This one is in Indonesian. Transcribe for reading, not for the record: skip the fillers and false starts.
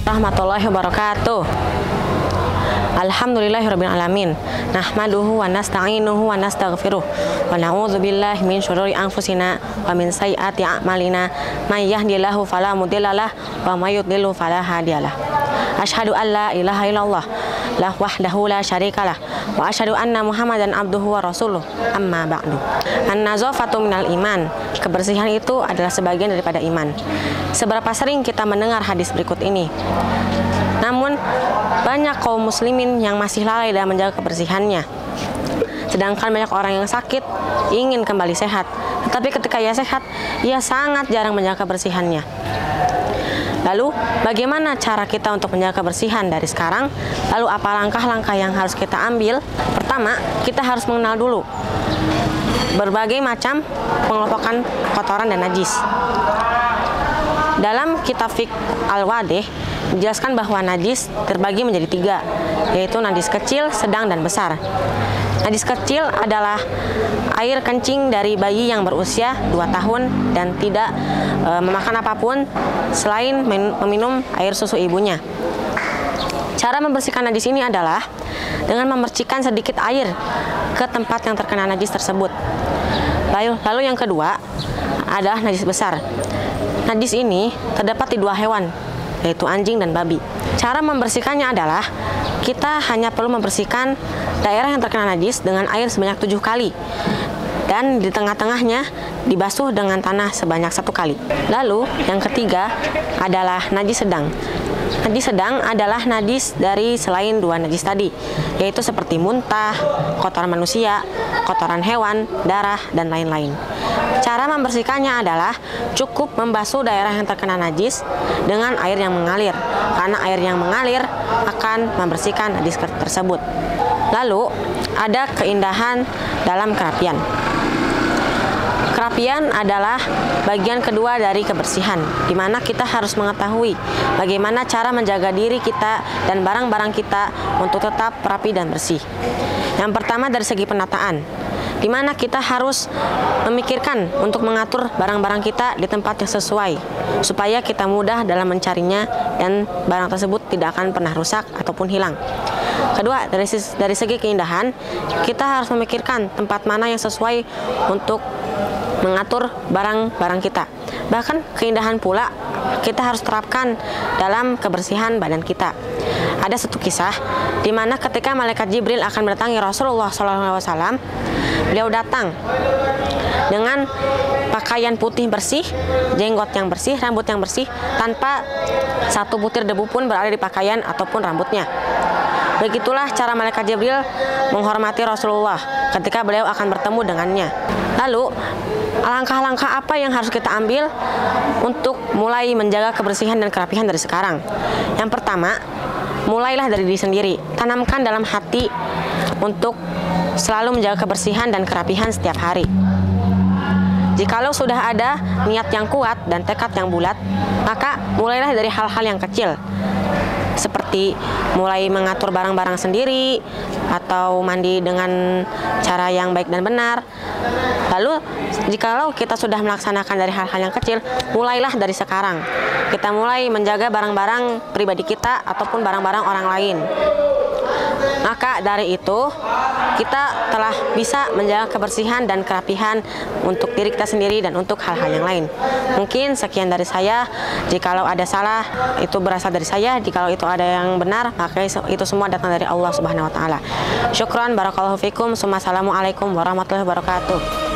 warahmatullahi wabarakatuh. Alhamdulillahirabbil alamin. Nahmaduhu wa nasta'inuhu wa nastaghfiruh wa na'udzubillahi min syururi anfusina wa min sayyiati a'malina. May yahdihillahu fala mudhillalah wa may yudhlil fala hadiyalah. Asyhadu an la ilaha illallah la wahdahu la syarikalah wa asyhadu anna Muhammadan abduhu wa rasuluh. Amma ba'du. An-nazafatu minal iman. Kebersihan itu adalah sebagian daripada iman. Seberapa sering kita mendengar hadis berikut ini? Namun banyak kaum muslimin yang masih lalai dalam menjaga kebersihannya. Sedangkan banyak orang yang sakit ingin kembali sehat, tetapi ketika ia sehat, ia sangat jarang menjaga kebersihannya. Lalu, bagaimana cara kita untuk menjaga kebersihan dari sekarang? Lalu, apa langkah-langkah yang harus kita ambil? Pertama, kita harus mengenal dulu berbagai macam pengelompokan kotoran dan najis. Dalam kitab Fiqh Al-Wadih dijelaskan bahwa najis terbagi menjadi 3, yaitu najis kecil, sedang, dan besar. Najis kecil adalah air kencing dari bayi yang berusia 2 tahun dan tidak memakan apapun selain meminum air susu ibunya. Cara membersihkan najis ini adalah dengan memercikkan sedikit air ke tempat yang terkena najis tersebut. Lalu yang kedua adalah najis besar. Najis ini terdapat di 2 hewan, yaitu anjing dan babi. Cara membersihkannya adalah kita hanya perlu membersihkan daerah yang terkena najis dengan air sebanyak 7 kali dan di tengah-tengahnya dibasuh dengan tanah sebanyak 1 kali. Lalu yang ketiga adalah najis sedang. Najis sedang adalah najis dari selain 2 najis tadi, yaitu seperti muntah, kotoran manusia, kotoran hewan, darah, dan lain-lain. Cara membersihkannya adalah cukup membasuh daerah yang terkena najis dengan air yang mengalir, karena air yang mengalir akan membersihkan najis tersebut. Lalu, ada keindahan dalam kerapian. Kerapian adalah bagian kedua dari kebersihan, di mana kita harus mengetahui bagaimana cara menjaga diri kita dan barang-barang kita untuk tetap rapi dan bersih. Yang pertama dari segi penataan, di mana kita harus memikirkan untuk mengatur barang-barang kita di tempat yang sesuai, supaya kita mudah dalam mencarinya dan barang tersebut tidak akan pernah rusak ataupun hilang. Kedua, dari segi keindahan, kita harus memikirkan tempat mana yang sesuai untuk mengatur barang-barang kita. Bahkan keindahan pula kita harus terapkan dalam kebersihan badan kita. Ada satu kisah di mana ketika malaikat Jibril akan mendatangi Rasulullah SAW, beliau datang dengan pakaian putih bersih, jenggot yang bersih, rambut yang bersih, tanpa satu butir debu pun berada di pakaian ataupun rambutnya. Begitulah cara malaikat Jibril menghormati Rasulullah ketika beliau akan bertemu dengannya. Lalu, langkah-langkah apa yang harus kita ambil untuk mulai menjaga kebersihan dan kerapihan dari sekarang? Yang pertama, mulailah dari diri sendiri. Tanamkan dalam hati untuk selalu menjaga kebersihan dan kerapihan setiap hari. Jikalau sudah ada niat yang kuat dan tekad yang bulat, maka mulailah dari hal-hal yang kecil, seperti mulai mengatur barang-barang sendiri atau mandi dengan cara yang baik dan benar. Lalu, jikalau kita sudah melaksanakan dari hal-hal yang kecil, mulailah dari sekarang. Kita mulai menjaga barang-barang pribadi kita ataupun barang-barang orang lain. Maka dari itu, kita telah bisa menjaga kebersihan dan kerapihan untuk diri kita sendiri dan untuk hal-hal yang lain. Mungkin sekian dari saya. Jikalau ada salah, itu berasal dari saya. Jikalau itu ada yang benar, maka itu semua datang dari Allah Subhanahu wa Ta'ala. Syukran, barakallahu fikum. Assalamualaikum warahmatullahi wabarakatuh.